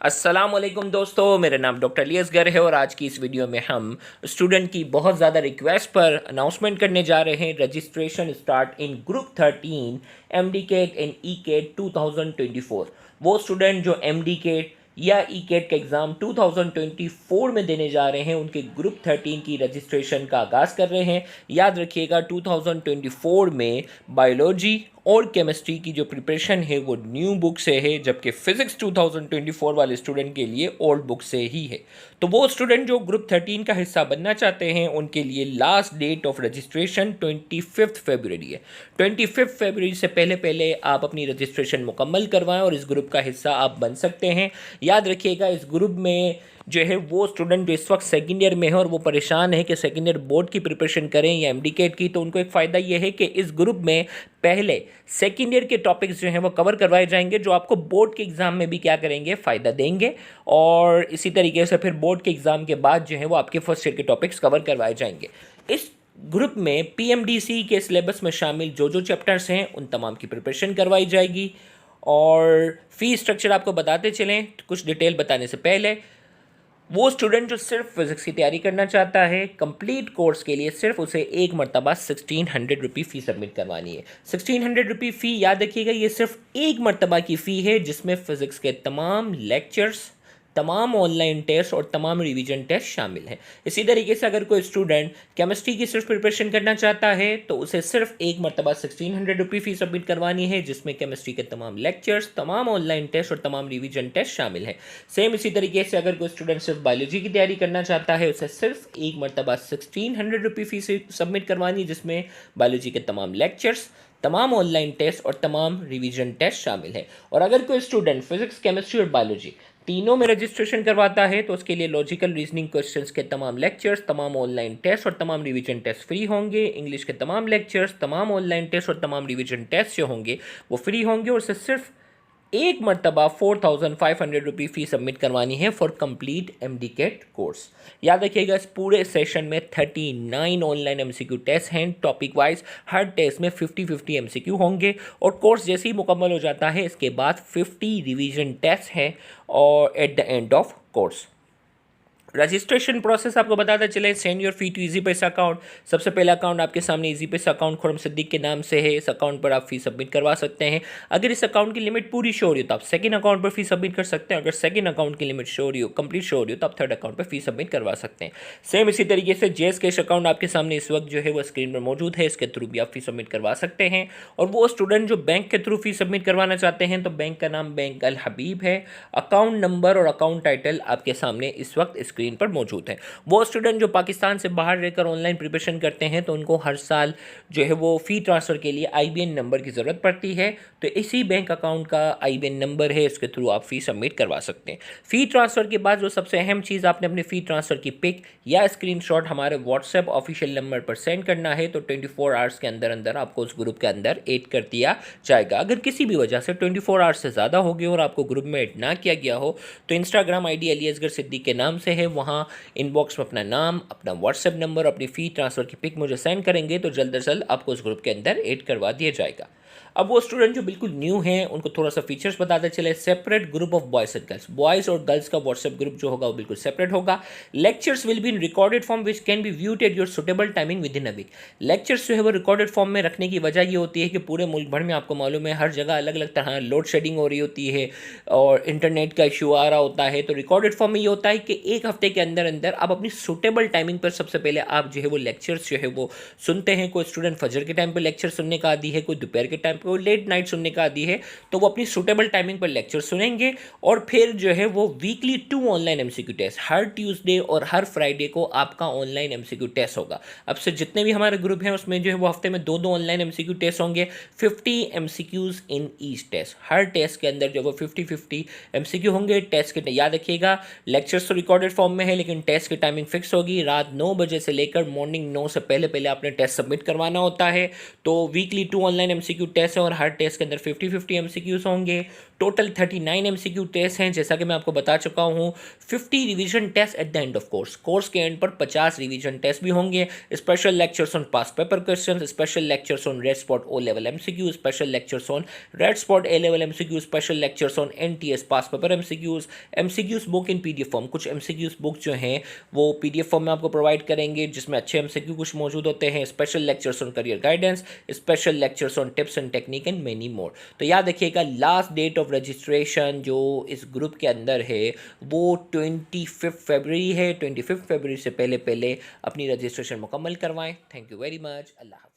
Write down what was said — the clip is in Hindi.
अस्सलामुअलैकुम दोस्तों, मेरा नाम डॉक्टर अली असगर है और आज की इस वीडियो में हम स्टूडेंट की बहुत ज़्यादा रिक्वेस्ट पर अनाउंसमेंट करने जा रहे हैं। Registration start in group 13 MDCAT and ECAT 2024। वो स्टूडेंट जो एम डी केट या ई केट का एग्ज़ाम 2024 में देने जा रहे हैं, उनके ग्रुप 13 की रजिस्ट्रेशन का आगाज़ कर रहे हैं। याद रखिएगा 2024 में बायोलॉजी और केमिस्ट्री की जो प्रिपरेशन है वो न्यू बुक से है, जबकि फ़िज़िक्स 2024 वाले स्टूडेंट के लिए ओल्ड बुक से ही है। तो वो स्टूडेंट जो ग्रुप 13 का हिस्सा बनना चाहते हैं, उनके लिए लास्ट डेट ऑफ रजिस्ट्रेशन 25 फरवरी है। 25 फरवरी से पहले पहले आप अपनी रजिस्ट्रेशन मुकम्मल करवाएं और इस ग्रुप का हिस्सा आप बन सकते हैं। याद रखिएगा, इस ग्रुप में जो है वो स्टूडेंट जो इस वक्त सेकेंड ईयर में है और वो परेशान है कि सेकेंड ईयर बोर्ड की प्रिपरेशन करें या एमडीकेट की, तो उनको एक फ़ायदा ये है कि इस ग्रुप में पहले सेकेंड ईयर के टॉपिक्स जो हैं वो कवर करवाए जाएंगे, जो आपको बोर्ड के एग्ज़ाम में भी क्या करेंगे, फ़ायदा देंगे। और इसी तरीके से फिर बोर्ड के एग्ज़ाम के बाद जो है वो आपके फर्स्ट ईयर के टॉपिक्स कवर करवाए जाएंगे। इस ग्रुप में पीएमडीसी के सिलेबस में शामिल जो जो चैप्टर्स हैं उन तमाम की प्रिपरेशन करवाई जाएगी। और फ़ी स्ट्रक्चर आपको बताते चलें, कुछ डिटेल बताने से पहले, वो स्टूडेंट जो सिर्फ फिज़िक्स की तैयारी करना चाहता है, कंप्लीट कोर्स के लिए सिर्फ उसे एक मरतबा 1600 फ़ी सबमिट करवानी है। 1600 फ़ी याद रखिएगा, ये सिर्फ एक मरतबा की फ़ी है जिसमें फ़िज़िक्स के तमाम लेक्चर्स, तमाम ऑनलाइन टेस्ट और तमाम रिवीजन टेस्ट शामिल हैं। इसी तरीके से अगर कोई स्टूडेंट केमिस्ट्री की सिर्फ प्रिपरेशन करना चाहता है तो उसे सिर्फ एक मरतबा 1600 फ़ी सबमिट करवानी है, जिसमें केमिस्ट्री के तमाम लेक्चर्स, तमाम ऑनलाइन टेस्ट और तमाम रिवीजन टेस्ट शामिल हैं। सेम इसी तरीके से अगर कोई स्टूडेंट सिर्फ बायोलॉजी की तैयारी करना चाहता है, उसे सिर्फ एक मरतबा 1600 फ़ी सबमिट करवानी है, जिसमें बायोलॉजी के तमाम लेक्चर्स, तमाम ऑनलाइन टेस्ट और तमाम रिवीजन टेस्ट शामिल है। और अगर कोई स्टूडेंट फिजिक्स, केमिस्ट्री और बायोलॉजी तीनों में रजिस्ट्रेशन करवाता है तो उसके लिए लॉजिकल रीजनिंग क्वेश्चंस के तमाम लेक्चर्स, तमाम ऑनलाइन टेस्ट और तमाम रिवीजन टेस्ट फ्री होंगे। इंग्लिश के तमाम लेक्चर्स, तमाम ऑनलाइन टेस्ट और तमाम रिवीजन टेस्ट जो होंगे वो फ्री होंगे। और उसे सिर्फ एक मरतबा 4500 फ़ी सबमिट करवानी है फॉर कंप्लीट एमडीकेट कोर्स। याद रखिएगा, इस पूरे सेशन में 39 ऑनलाइन एमसीक्यू टेस्ट हैं टॉपिक वाइज। हर टेस्ट में 50-50 एमसीक्यू होंगे और कोर्स जैसे ही मुकम्मल हो जाता है इसके बाद 50 रिवीजन टेस्ट हैं और at the end of course. Registration process आपको बताते चले, send your fee to Easypaisa account. सबसे पहला अकाउंट आपके सामने इजी पैसा अकाउंट खुरम सिद्दीक के नाम से है। इस अकाउंट पर आप फी सबमिट करवा सकते हैं। अगर इस अकाउंट की लिमिट पूरी शो हो रही हो तो आप सेकंड अकाउंट पर फी सबमिट कर सकते हैं। अगर सेकंड अकाउंट की लिमिट शो हो रही हो, कंप्लीट शो हो रही हो, तो आप थर्ड अकाउंट पर फी सबमिट करवा सकते हैं। सेम इसी तरीके से जेएस कैश अकाउंट आपके सामने इस वक्त जो है वो स्क्रीन पर मौजूद है, इसके थ्रू भी आप फी सबमिट करवा सकते हैं। और वो स्टूडेंट जो बैंक के थ्रू फी सबमिट करवाना चाहते हैं तो बैंक का नाम बैंक अल हबीब है। अकाउंट नंबर और अकाउंट टाइटल आपके सामने इस वक्त स्क्रीन पर मौजूद है। वो स्टूडेंट जो पाकिस्तान से बाहर रहकर ऑनलाइन प्रिपरेशन करते हैं तो उनको हर साल जो है वो फ़ी ट्रांसफ़र के लिए आईबीएन नंबर की ज़रूरत पड़ती है, तो इसी बैंक अकाउंट का आईबीएन नंबर है, इसके थ्रू आप फ़ी सबमिट करवा सकते हैं। फ़ी ट्रांसफ़र के बाद जो सबसे अहम चीज़, आपने अपने फ़ी ट्रांसफ़र की पिक या स्क्रीनशॉट हमारे व्हाट्सएप ऑफिशियल नंबर पर सेंड करना है, तो 24 आवर्स के अंदर अंदर आपको उस ग्रुप के अंदर ऐड कर दिया जाएगा। अगर किसी भी वजह से 24 आवर्स से ज़्यादा हो गए और आपको ग्रुप में ऐड ना किया गया हो तो इंस्टाग्राम आईडी अली असगर सिद्दीक के नाम से है, वहाँ इनबॉक्स में अपना नाम, अपना व्हाट्सएप नंबर, अपनी फ़ी ट्रांसफ़र की पिक मुझे सेंड करेंगे तो जल्द से जल्द आपको उस ग्रुप के अंदर ऐड करवा दिया जाएगा। अब वो स्टूडेंट जो बिल्कुल न्यू हैं उनको थोड़ा सा फीचर्स बताते चले। Separate group of boys and girls, boys और गर्ल्स का व्हाट्सएप ग्रुप जो होगा वो बिल्कुल सेपरेट होगा। Lectures will be in recorded form which can be viewed at your suitable timing within a week. Lectures जो है वो रिकॉर्डेड फॉर्म में रखने की वजह ये होती है कि पूरे मुल्क भर में आपको मालूम है हर जगह अलग अलग तरह लोड शेडिंग हो रही होती है और इंटरनेट का इशू आ रहा होता है। तो रिकॉर्डेड फॉर्म में ये होता है कि एक हफ्ते के अंदर अंदर आप अपनी सुटेबल टाइमिंग पर सबसे पहले आप जो है वो लेक्चर्स जो है वो सुनते हैं। कोई स्टूडेंट फजर के टाइम पर लेक्चर सुनने का आदी है, कोई दोपहर के टाइम पर, कोई लेट नाइट सुनने का आदी है, तो वो अपनी सुटेबल टाइमिंग पर लेक्चर सुनेंगे। और फिर जो है वो वीकली 2 ऑनलाइन एमसीक्यू टेस्ट, हर ट्यूसडे और हर फ्राइडे को आपका ऑनलाइन एमसीक्यू टेस्ट होगा। अब से जितने भी हमारे ग्रुप हैं उसमें जो है वो हफ्ते में 2-2 ऑनलाइन एमसीक्यू टेस्ट होंगे। 50 एमसीक्यूज़ इन ईच टेस्ट, हर टेस्ट के अंदर जो वो 50-50 एमसीक्यू होंगे। टेस्ट के याद रखिएगा, लेक्चर्स तो रिकॉर्डेड फॉर्म में है लेकिन टेस्ट की टाइमिंग फिक्स होगी। रात 9 बजे से लेकर मॉर्निंग 9 से पहले पहले आपने टेस्ट सबमिट करवाना होता है। तो weekly 2 online MCQ test test है और हर टेस्ट के अंदर 50-50 MCQs होंगे। टोटल 39 MCQ टेस्ट हैं, जैसा कि मैं आपको बता चुका हूँ। 50 revision test at the end of course के एंड पर 50 रिवीजन टेस्ट भी होंगे। Special lectures on past paper question, special lectures on red spot O level MCQ, special lectures on red spot A level MCQ, special lectures on NTS past paper MCQs book in PDF form. कुछ MCQs बुक जो हैं वो PDF फॉर्म में आपको प्रोवाइड करेंगे, जिसमें अच्छे MCQ कुछ मौजूद होते हैं। Special lectures on career guidance, special lectures on tips and technique and many more. तो याद रखिएगा, लास्ट डेट ऑफ रजिस्ट्रेशन जो इस ग्रुप के अंदर है वो 25 फरवरी है। 25 फरवरी से पहले पहले अपनी रजिस्ट्रेशन मुकम्मल करवाएं। Thank you very much. अल्लाह हाफ़िज़।